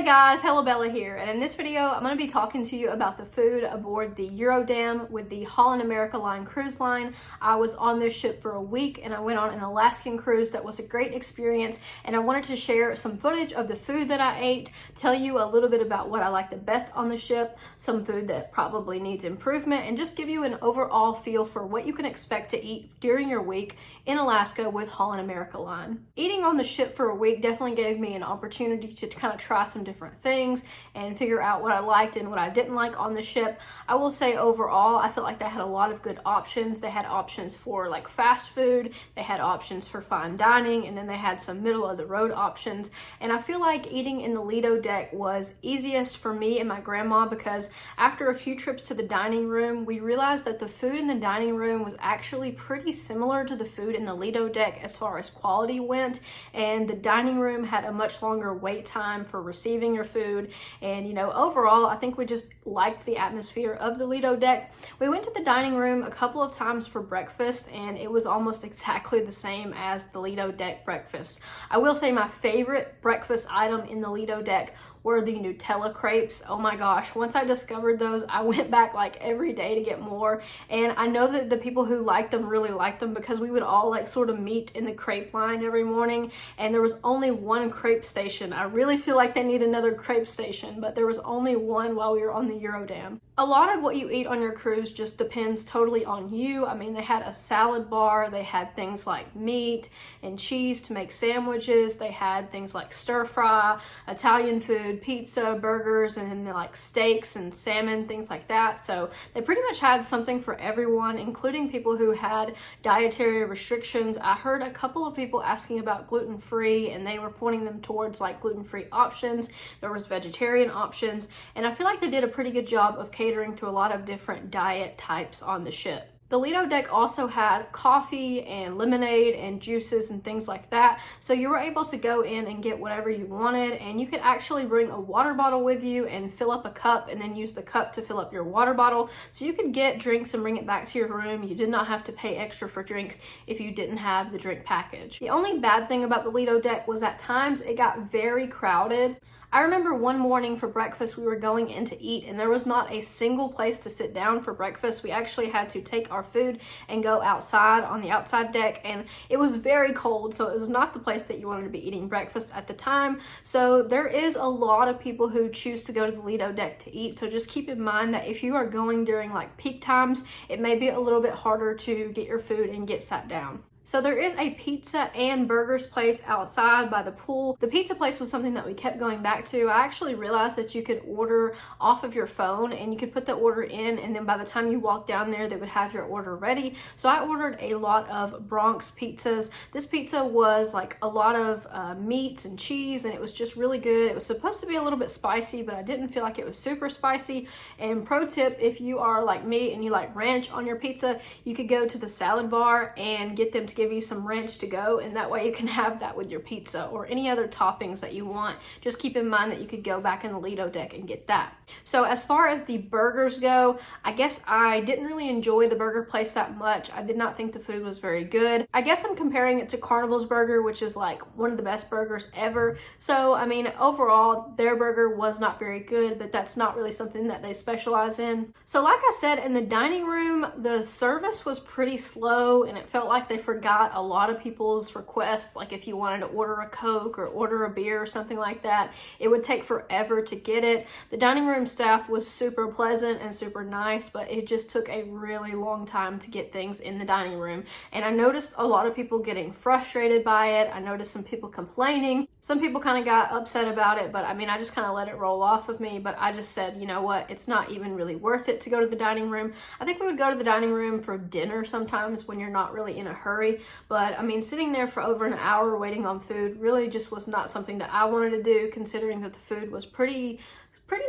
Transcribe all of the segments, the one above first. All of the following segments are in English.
Hey guys, Hello Bella here, and in this video I'm going to be talking to you about the food aboard the Eurodam with the Holland America Line cruise line. I was on this ship for a week and I went on an Alaskan cruise that was a great experience, and I wanted to share some footage of the food that I ate, tell you a little bit about what I like the best on the ship, some food that probably needs improvement, and just give you an overall feel for what you can expect to eat during your week in Alaska with Holland America Line. Eating on the ship for a week definitely gave me an opportunity to kind of try some different things and figure out what I liked and what I didn't like on the ship. I will say overall, I felt like they had a lot of good options. They had options for like fast food, they had options for fine dining, and then they had some middle of the road options. And I feel like eating in the Lido deck was easiest for me and my grandma because after a few trips to the dining room, we realized that the food in the dining room was actually pretty similar to the food in the Lido deck as far as quality went, and the dining room had a much longer wait time for receiving your food. And overall, I think we just liked the atmosphere of the Lido deck. We went to the dining room a couple of times for breakfast, and it was almost exactly the same as the Lido deck breakfast. I will say my favorite breakfast item in the Lido deck were the Nutella Crepes. Oh my gosh, once I discovered those, I went back like every day to get more. And I know that the people who liked them really liked them because we would all like sort of meet in the crepe line every morning, and there was only one crepe station. I really feel like they need another crepe station, but there was only one while we were on the Eurodam. A lot of what you eat on your cruise just depends totally on you. I mean, they had a salad bar, they had things like meat and cheese to make sandwiches, they had things like stir fry, Italian food, pizza, burgers, and then like steaks and salmon, things like that. So they pretty much had something for everyone, including people who had dietary restrictions. I heard a couple of people asking about gluten-free, and they were pointing them towards like gluten-free options. There was vegetarian options, and I feel like they did a pretty good job of catering to a lot of different diet types on the ship. The Lido deck also had coffee and lemonade and juices and things like that. So you were able to go in and get whatever you wanted, and you could actually bring a water bottle with you and fill up a cup and then use the cup to fill up your water bottle. So you could get drinks and bring it back to your room. You did not have to pay extra for drinks if you didn't have the drink package. The only bad thing about the Lido deck was at times it got very crowded. I remember one morning for breakfast we were going in to eat, and there was not a single place to sit down for breakfast. We actually had to take our food and go outside on the outside deck, and it was very cold, so it was not the place that you wanted to be eating breakfast at the time. So there is a lot of people who choose to go to the Lido deck to eat, so just keep in mind that if you are going during like peak times, it may be a little bit harder to get your food and get sat down. So there is a pizza and burgers place outside by the pool. The pizza place was something that we kept going back to. I actually realized that you could order off of your phone and you could put the order in, and then by the time you walk down there, they would have your order ready. So I ordered a lot of Bronx pizzas. This pizza was like a lot of meats and cheese, and it was just really good. It was supposed to be a little bit spicy, but I didn't feel like it was super spicy. And pro tip, if you are like me and you like ranch on your pizza, you could go to the salad bar and get them to give you some ranch to go, and that way you can have that with your pizza or any other toppings that you want. Just keep in mind that you could go back in the Lido deck and get that. So as far as the burgers go, I guess I didn't really enjoy the burger place that much. I did not think the food was very good. I guess I'm comparing it to Carnival's burger, which is like one of the best burgers ever. So I mean, overall their burger was not very good, but that's not really something that they specialize in. So like I said, in the dining room, the service was pretty slow, and it felt like they forgot a lot of people's requests. Like if you wanted to order a Coke or order a beer or something like that, it would take forever to get it. The dining room staff was super pleasant and super nice, but it just took a really long time to get things in the dining room. And I noticed a lot of people getting frustrated by it. I noticed some people complaining. Some people kind of got upset about it, but I mean, I just kind of let it roll off of me. But I just said, you know what, it's not even really worth it to go to the dining room. I think we would go to the dining room for dinner sometimes when you're not really in a hurry. But I mean, sitting there for over an hour waiting on food really just was not something that I wanted to do, considering that the food was pretty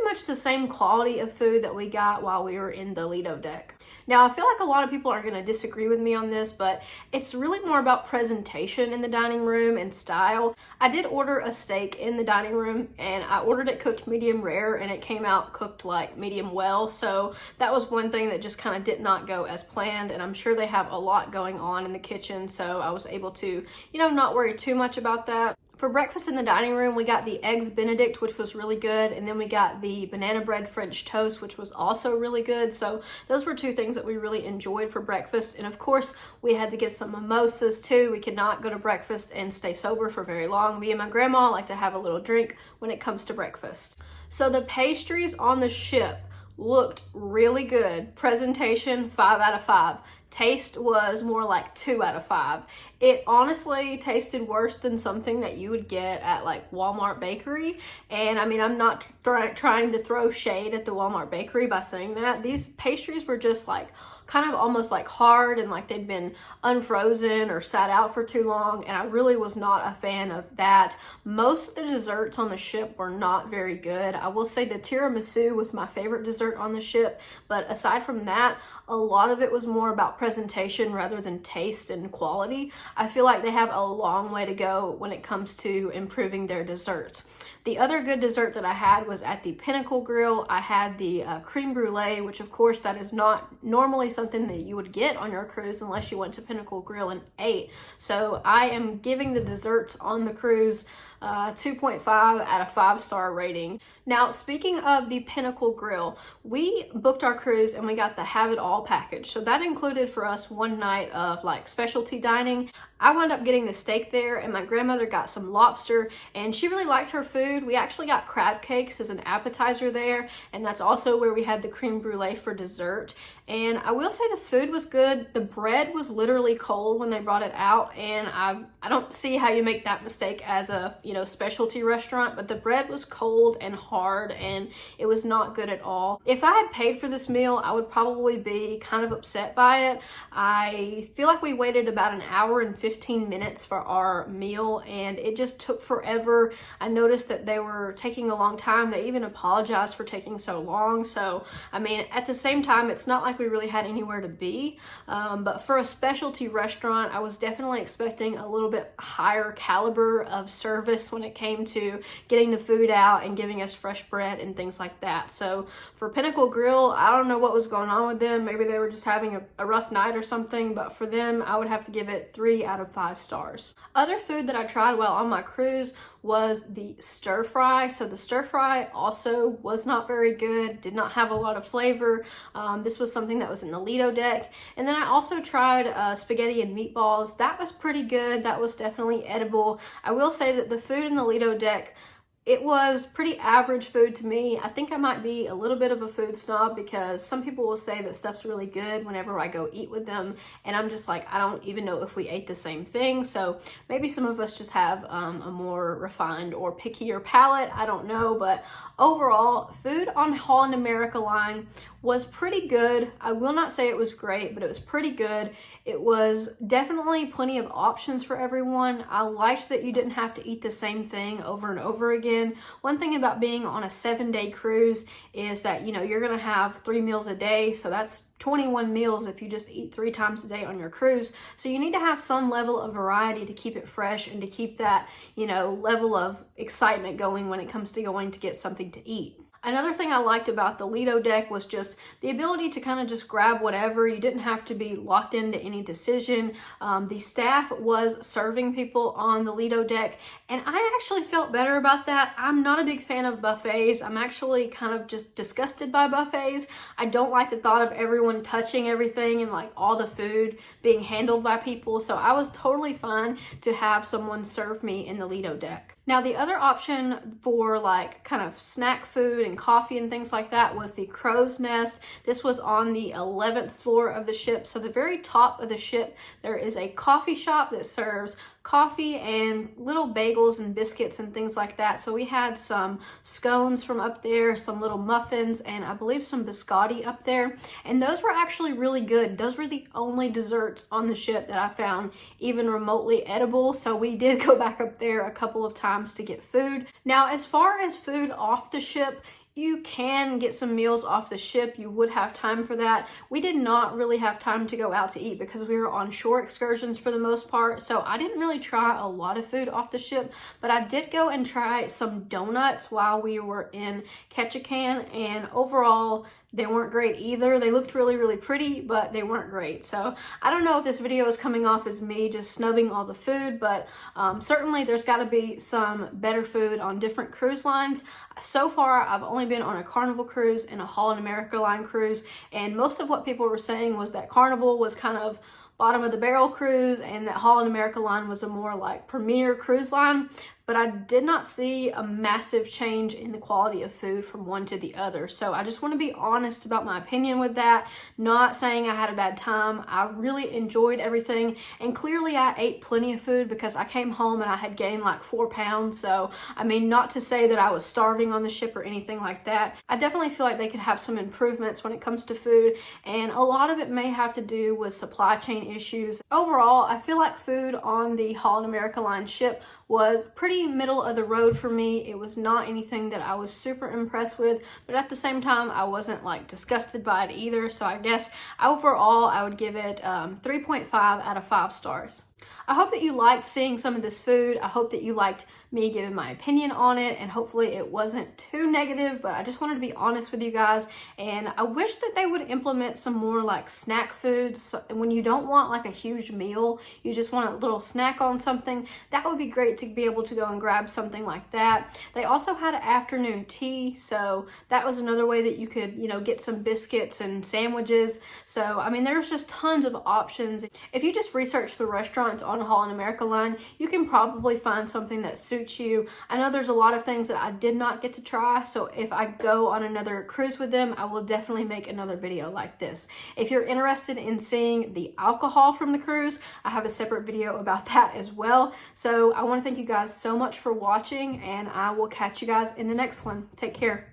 much the same quality of food that we got while we were in the Lido deck. Now, I feel like a lot of people are going to disagree with me on this, but it's really more about presentation in the dining room and style. I did order a steak in the dining room, and I ordered it cooked medium rare, and it came out cooked like medium well. So that was one thing that just kind of did not go as planned, and I'm sure they have a lot going on in the kitchen, so I was able to, not worry too much about that. For breakfast in the dining room, we got the Eggs Benedict, which was really good, and then we got the banana bread French toast, which was also really good. So those were two things that we really enjoyed for breakfast. And of course, we had to get some mimosas too. We could not go to breakfast and stay sober for very long. Me and my grandma like to have a little drink when it comes to breakfast. So the pastries on the ship looked really good. Presentation, 5 out of 5. Taste was more like 2 out of 5. It honestly tasted worse than something that you would get at like Walmart bakery. And I mean, I'm not trying to throw shade at the Walmart bakery by saying that. These pastries were just like kind of almost like hard and like they'd been unfrozen or sat out for too long, and I really was not a fan of that. Most of the desserts on the ship were not very good. I will say the tiramisu was my favorite dessert on the ship, but aside from that, a lot of it was more about presentation rather than taste and quality. I feel like they have a long way to go when it comes to improving their desserts. The other good dessert that I had was at the Pinnacle Grill. I had the creme brulee, which of course that is not normally something that you would get on your cruise unless you went to Pinnacle Grill and ate. So I am giving the desserts on the cruise 2.5 out of 5-star rating. Now, speaking of the Pinnacle Grill, we booked our cruise and we got the Have It All package. So that included for us one night of like specialty dining. I wound up getting the steak there, and my grandmother got some lobster, and she really liked her food. We actually got crab cakes as an appetizer there, and that's also where we had the creme brulee for dessert. And I will say the food was good. The bread was literally cold when they brought it out, and I don't see how you make that mistake as a, specialty restaurant, but the bread was cold and hard, and it was not good at all. If I had paid for this meal, I would probably be kind of upset by it. I feel like we waited about an hour and 15 minutes for our meal, and it just took forever. I noticed that they were taking a long time. They even apologized for taking so long. So, I mean, at the same time, it's not like we really had anywhere to be, but for a specialty restaurant, I was definitely expecting a little bit higher caliber of service when it came to getting the food out and giving us fresh bread and things like that. So for Pinnacle Grill, I don't know what was going on with them. Maybe they were just having a rough night or something, but for them, I would have to give it 3 out of 5 stars. Other food that I tried while on my cruise was the stir fry. So the stir fry also was not very good, did not have a lot of flavor. This was something that was in the Lido deck. And then I also tried spaghetti and meatballs. That was pretty good. That was definitely edible. I will say that the food in the Lido deck, it was pretty average food to me. I think I might be a little bit of a food snob because some people will say that stuff's really good whenever I go eat with them, and I'm just like, I don't even know if we ate the same thing. So maybe some of us just have a more refined or pickier palate. I don't know, but overall, food on Holland America line was pretty good. I will not say it was great, but it was pretty good. It was definitely plenty of options for everyone. I liked that you didn't have to eat the same thing over and over again. One thing about being on a 7-day cruise is that, you're gonna have 3 meals a day, so that's 21 meals if you just eat 3 times a day on your cruise. So you need to have some level of variety to keep it fresh and to keep that, level of excitement going when it comes to going to get something to eat. Another thing I liked about the Lido deck was just the ability to kind of just grab whatever. You didn't have to be locked into any decision. The staff was serving people on the Lido deck, and I actually felt better about that. I'm not a big fan of buffets. I'm actually kind of just disgusted by buffets. I don't like the thought of everyone touching everything and like all the food being handled by people. So I was totally fine to have someone serve me in the Lido deck. Now, the other option for like kind of snack food and coffee and things like that was the Crow's Nest. This was on the 11th floor of the ship. So the very top of the ship, there is a coffee shop that serves coffee and little bagels and biscuits and things like that. So we had some scones from up there, some little muffins, and I believe some biscotti up there. And those were actually really good. Those were the only desserts on the ship that I found even remotely edible. So we did go back up there a couple of times to get food. Now, as far as food off the ship, You can get some meals off the ship. You would have time for that. We did not really have time to go out to eat because we were on shore excursions for the most part. So I didn't really try a lot of food off the ship, but I did go and try some donuts while we were in Ketchikan, and overall, they weren't great either. They looked really, really pretty, but they weren't great. So I don't know if this video is coming off as me just snubbing all the food, but certainly there's got to be some better food on different cruise lines. So far, I've only been on a Carnival cruise and a Holland America Line cruise, and most of what people were saying was that Carnival was kind of bottom of the barrel cruise and that Holland America Line was a more like premier cruise line. But I did not see a massive change in the quality of food from one to the other. So I just want to be honest about my opinion with that. Not saying I had a bad time. I really enjoyed everything. And clearly I ate plenty of food because I came home and I had gained like 4 pounds. So, I mean, not to say that I was starving on the ship or anything like that. I definitely feel like they could have some improvements when it comes to food. And a lot of it may have to do with supply chain issues. Overall, I feel like food on the Holland America Line ship was pretty middle of the road for me. It was not anything that I was super impressed with, but at the same time, I wasn't like disgusted by it either. So I guess overall, I would give it 3.5 out of 5 stars. I hope that you liked seeing some of this food. I hope that you liked me giving my opinion on it, and hopefully it wasn't too negative, but I just wanted to be honest with you guys. And I wish that they would implement some more like snack foods. So when you don't want like a huge meal, you just want a little snack on something, that would be great to be able to go and grab something like that. They also had an afternoon tea, so that was another way that you could, you know, get some biscuits and sandwiches. So I mean, there's just tons of options. If you just research the restaurants on Holland America Line, you can probably find something that suits you. I know there's a lot of things that I did not get to try, so if I go on another cruise with them, I will definitely make another video like this. If you're interested in seeing the alcohol from the cruise, I have a separate video about that as well. So I want to thank you guys so much for watching, and I will catch you guys in the next one. Take care.